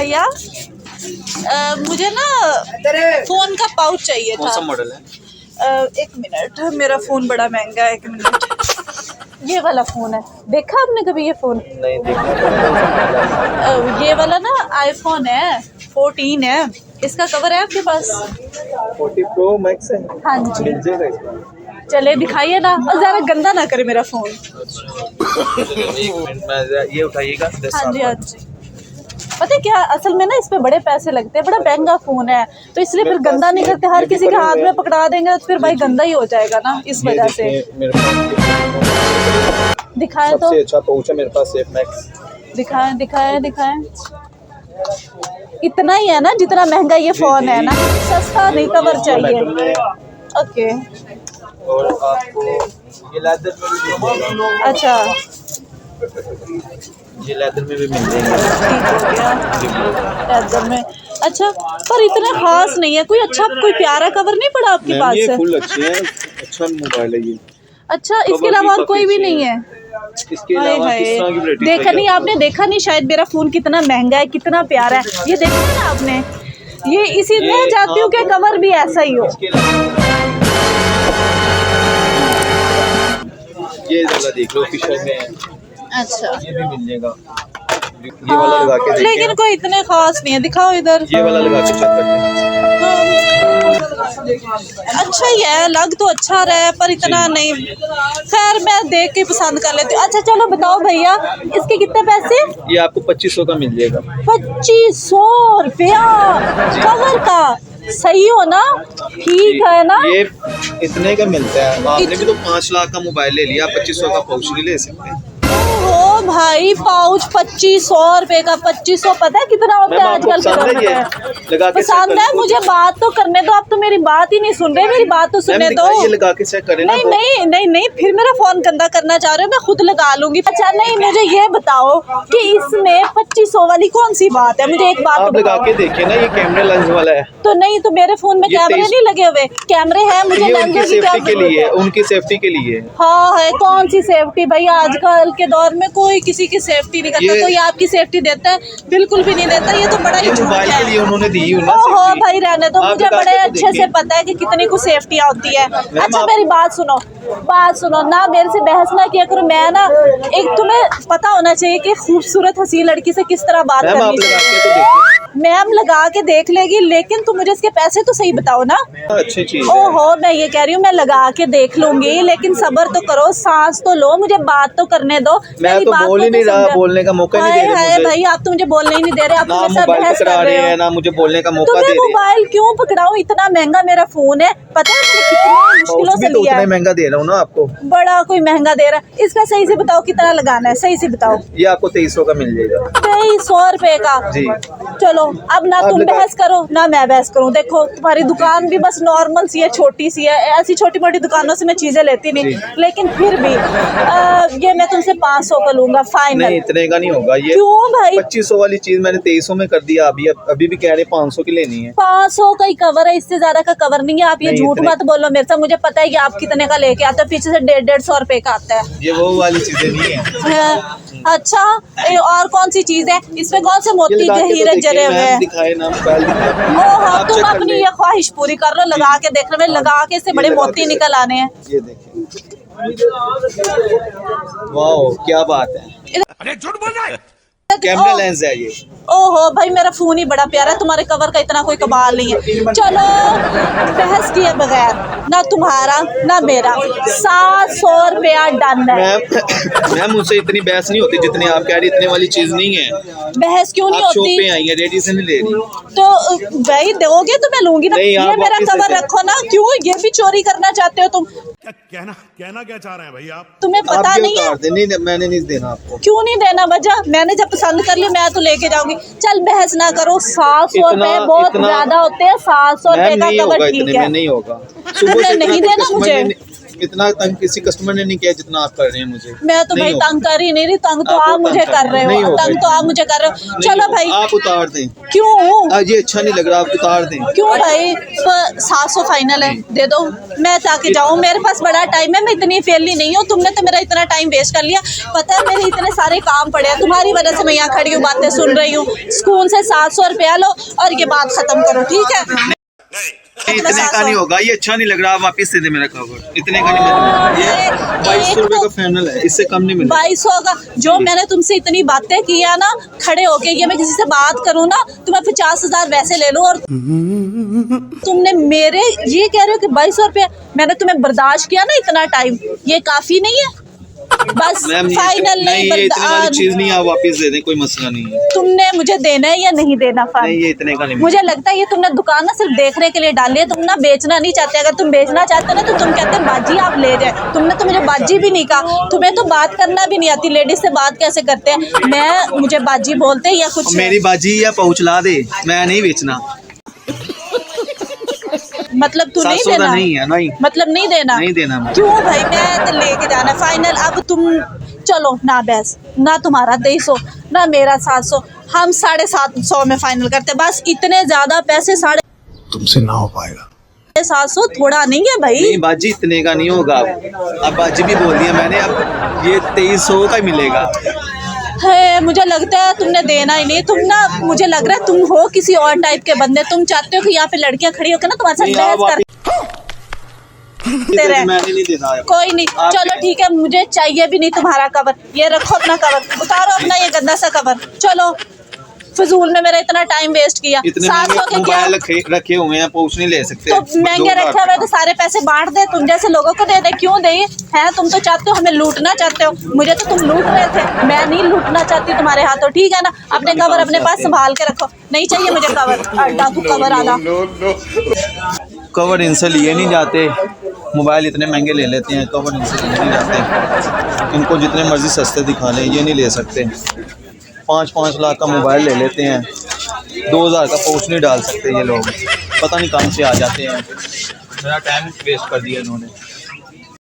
भैया मुझे ना फ़ोन का पाउच चाहिए था। कौन सा मॉडल है? एक मिनट, मेरा फ़ोन बड़ा महंगा है, एक मिनट। ये वाला फ़ोन है, देखा आपने कभी ये फ़ोन? नहीं देखा। ये वाला ना आईफोन है, 14 है। इसका कवर है आपके पास? 40 प्रो मैक्स है। हाँ जी, मिल जाएगा इसका। चले दिखाइए ना, और ज़रा गंदा ना करे मेरा फ़ोन। एक मिनट में ये उठाइएगा। हाँ जी हाँ जी। पता है क्या, असल में ना इस पे बड़े पैसे लगते हैं, बड़ा महंगा फ़ोन है, तो इसलिए फिर गंदा नहीं करते, हर किसी के हाथ में पकड़ा देंगे तो फिर भाई गंदा ही हो जाएगा ना, इस वजह से। दिखाएं तो, सबसे अच्छा पाउच है मेरे पास, सेफ मैक्स। दिखाएं दिखाएं दिखाएं। इतना ही है ना जितना महंगा ये फ़ोन है ना, सस्ता नहीं, कवर चाहिए। ओके, और आपको ये लेदर में भी मिल जाएगा। अच्छा ये लेदर में भी मिल जाएगा। ठीक हो गया, लेदर में। अच्छा, पर इतना खास नहीं है, कोई अच्छा कोई प्यारा कवर नहीं पड़ा आपके पास? ये फुल अच्छे हैं, अच्छा मोबाइल है ये। अच्छा, इसके अलावा और कोई भी नहीं है? इसके अलावा किस तरह की वैरायटी देखा नहीं आपने, देखा नहीं शायद मेरा फ़ोन कितना महंगा है, कितना प्यारा है, ये देखा ना आपने? ये इसी में चाहती हूँ कि कवर भी ऐसा ही हो। ये वाला देख लो, फिशर में है। अच्छा, ये भी मिल जाएगा। ये वाला लगा के देखिए। लेकिन कोई इतने खास नहीं है, दिखाओ इधर। ये वाला लगा के चेक करते हैं। अच्छा ही है, लग तो अच्छा रहा है पर इतना नहीं। खैर मैं देख के पसंद कर लेती हूँ। अच्छा चलो बताओ भैया, इसके कितने पैसे? ये आपको 2500 का मिल जाएगा। 2500 रुपया कवर का? सही हो ना? ठीक है ना? ये इतने का मिलता है। आपने भी तो 5 लाख का मोबाइल ले लिया, 2500 का पाउच नहीं ले सकते। ओ भाई, पाउच 2500 रुपए का। 2500 पता है कितना होता है आजकल के? पसंद है मुझे, बात तो करने दो। आप तो मेरी बात ही नहीं सुन रहे, मेरी बात तो सुनने दो। ये लगा के चेक करें ना। नहीं नहीं नहीं नहीं, फिर मेरा फोन गंदा करना चाह रहे हो, मैं खुद लगा लूंगी। अच्छा नहीं, मुझे ये बताओ कि इसमें 2500 वाली कौन सी बात है? मुझे एक बात लगा के देखिए ना, ये कैमरे लेंस वाला है। तो नहीं, तो मेरे फोन में कैमरे नहीं लगे हुए? कैमरे हैं, मुझे उनकी सेफ्टी के लिए, उनकी सेफ्टी के लिए। हाँ है, कौन सी सेफ्टी भाई? आजकल के दौर में कोई किसी की सेफ्टी नहीं करता। कोई आपकी सेफ्टी देता है? बिल्कुल भी नहीं देता। ये तो बड़ा ही झूठ मोबाइल के लिए उन्होंने दी है ना। ओहो भाई रहने दो, मुझे बड़े अच्छे से पता है कि कितनी कुछ सेफ्टियाँ होती है। अच्छा मेरी बात सुनो, बात सुनो ना, मेरे से बहस ना किया करो। मैं ना, एक तुम्हें पता होना चाहिए कि खूबसूरत हसीन लड़की से किस तरह बात करनी चाहिए। मैम लगा के देख लेगी, लेकिन तुम मुझे इसके पैसे तो सही बताओ ना। अच्छी चीज। ओहो, मैं ये कह रही हूँ मैं लगा के देख लूंगी, लेकिन सब्र तो करो, सांस तो लो, मुझे बात तो करने दो। मैं तो बोल ही नहीं रहा, बोलने का मौका नहीं दे रहे मुझे। भाई आप तो मुझे बोलने ही नहीं दे रहे, आप तो मेरे साथ बहस कर रहे हो ना, मुझे बोलने का मौका दे रहे। मोबाइल क्यों पकड़ाऊं? इतना महंगा मेरा फोन है, पता है मैंने कितनी मुश्किलों से लिया है। महंगा दे रहा हूँ ना आपको। बड़ा कोई महंगा दे रहा है। इसका सही से बताओ कितना लगाना है, सही से बताओ। ये आपको 2300 का मिल जाएगा। 2300 रुपए का जी। चलो अब ना तुम बहस करो ना मैं बहस करूं। देखो तुम्हारी दुकान भी बस नॉर्मल सी है, छोटी सी है, ऐसी छोटी मोटी दुकानों से मैं चीजें लेती नहीं, लेकिन फिर भी ये मैं तुमसे 500 का लूंगा फाइनल। नहीं इतने का नहीं होगा ये। क्यों भाई? 2500 वाली चीज मैंने 2300 में कर दिया। अभी भी कह रहे 500 की लेनी है। 500 का ही कवर है, इससे ज्यादा का कवर नहीं है। आप ये झूठ मत बोलो मेरे साथ, मुझे पता है कि आप कितने का लेके आते हो, पीछे से 150-150 रुपए का आता है। ये वो वाली चीजें नहीं है। अच्छा और कौन सी चीज है इसमें? कौन से मोती के हीरे जरे हुए हैं? दिखाए ना मोबाइल दिखाए। हाँ, तुम अपनी ये ख्वाहिश पूरी कर लो, लगा के देखने में, लगा के इससे बड़े मोती निकल आने हैं। ये देखिए, वाह क्या बात है। अरे झूठ बोल रहा है। कैमरा लेंस है ये। ओहो भाई, मेरा फोन ही बड़ा प्यारा है, तुम्हारे कवर का इतना कोई कमाल नहीं है। चलो बहस किए बगैर, ना तुम्हारा ना मेरा, 700 रुपया डन है। मैम मुझसे इतनी बहस नहीं होती जितनी आप कह रही। इतने वाली चीज नहीं है। बहस क्यों नहीं होती? शॉप पे आई है, रेडी से नहीं ले रही। तो भाई दोगे तो मैं लूंगी ना। ये मेरा कवर रखो ना। क्यों ये भी चोरी करना चाहते हो तुम? कहना क्या चाह रहे हैं भाई आप? तुम्हें पता नहीं है? नहीं, मैंने नहीं देना आपको। क्यों नहीं देना? वजह मैंने जब पसंद कर लिया मैं तो लेके जाऊंगी। चल बहस ना करो, 700 रुपए बहुत ज्यादा होते हैं। 700 रुपए का कवर ठीक है। नहीं होगा। नहीं देना मुझे। इतना तंग किसी कस्टमर ने नहीं किया जितना आप कर रहे हैं मुझे। मैं तो भाई तंग कर ही नहीं रही, तंग तो आप मुझे कर रहे हो, तंग तो आप मुझे कर रहे हो। चलो भाई आप उतार दें। क्यों? आज ये अच्छा नहीं लग रहा, आप उतार दें। क्यों भाई? 700 फाइनल है, दे दो, मैं जाके जाऊँ, मेरे पास बड़ा टाइम है, मैं इतनी फेली नहीं हूँ। तुमने तो मेरा इतना टाइम वेस्ट कर लिया, पता है मेरे इतने सारे काम पड़े हैं, तुम्हारी वजह से मैं यहाँ खड़ी हूँ, बातें सुन रही हूँ। स्कूल से 700 रुपया लो और ये बात खत्म करो, ठीक है? इतने का नहीं होगा, ये अच्छा नहीं लग रहा, आप वापस दे दे मेरा कवर। इतने का नहीं मिलेगा, ये 2200 रुपए का फाइनल है, इससे कम नहीं मिलेगा। 2200 का जो मैंने तुमसे इतनी बातें किया ना खड़े होके, ये मैं किसी से बात करूँ ना तो मैं 50,000 वैसे ले लूँ, और तुमने मेरे ये कह रहे हो कि 2200 रुपया मैंने तुम्हें बर्दाश्त किया ना इतना टाइम, ये काफी नहीं है? बस फाइनल नहीं, ये इतने वाली चीज नहीं, आप वापस दे दें, कोई मसला नहीं है। तुमने मुझे देना है या नहीं देना? नहीं, ये इतने का नहीं। मुझे लगता है ये तुमने दुकान ना सिर्फ देखने के लिए डाली है, तुम ना बेचना नहीं चाहते। अगर तुम बेचना चाहते ना तो तुम कहते बाजी आप ले जाए। तुमने तो मुझे बाजी भी नहीं कहा, तुम्हें तो बात करना भी नहीं आती। लेडीज से बात कैसे करते हैं? मैं मुझे बाजी बोलते हैं या कुछ? मेरी बाजी या पहुँचला दे, मैं नहीं बेचना। मतलब तू नहीं देना? नहीं है, नहीं मतलब नहीं देना? नहीं देना। क्यों भाई? मैं तो लेके जाना फाइनल। अब तुम चलो ना, बहस ना, तुम्हारा 250 ना मेरा 700, हम 750 में फाइनल करते। बस इतने ज्यादा पैसे तुमसे ना हो पाएगा। 750 थोड़ा नहीं है भाई। नहीं बाजी इतने का नहीं होगा, अब बाजी भी बोल दिया मैंने, अब ये 2300 का ही मिलेगा। है, मुझे लगता है तुमने देना ही नहीं। तुम ना, मुझे लग रहा है तुम हो किसी और टाइप के बंदे। तुम चाहते हो कि यहाँ पे लड़कियां खड़ी होकर ना तुम्हारे साथ बहस कर मैंने नहीं देना है। कोई नहीं, चलो ठीक है, मुझे चाहिए भी नहीं तुम्हारा कवर। ये रखो अपना कवर, उतारो अपना ये गंदा सा कवर। चलो, फजूल में मेरा इतना टाइम वेस्ट किया। 700 के क्या रखे हुए हैं, पहुँच नहीं ले सकते। तो महंगे रखे हुए तो सारे पैसे बांट दे, तुम जैसे लोगों को दे दे। क्यों दे हैं? तुम तो चाहते हो हमें लूटना चाहते हो। मुझे तो तुम लूट रहे थे, मैं नहीं लूटना चाहती तुम्हारे हाथों, ठीक है ना? अपने कवर अपने पास संभाल के रखो। नहीं चाहिए मुझे कवर, अड्डा तू कवर आला। कवर इनसे लिए नहीं जाते, मोबाइल इतने महंगे ले लेते हैं, कवर इनसे लिए नहीं जाते। इनको जितने मर्जी सस्ते दिखा लें, ये नहीं ले सकते। 5-5 लाख का मोबाइल ले लेते हैं, 2000 का पोस्ट नहीं डाल सकते ये लोग। पता नहीं कहाँ से आ जाते हैं, मेरा टाइम वेस्ट कर दिया इन्होंने।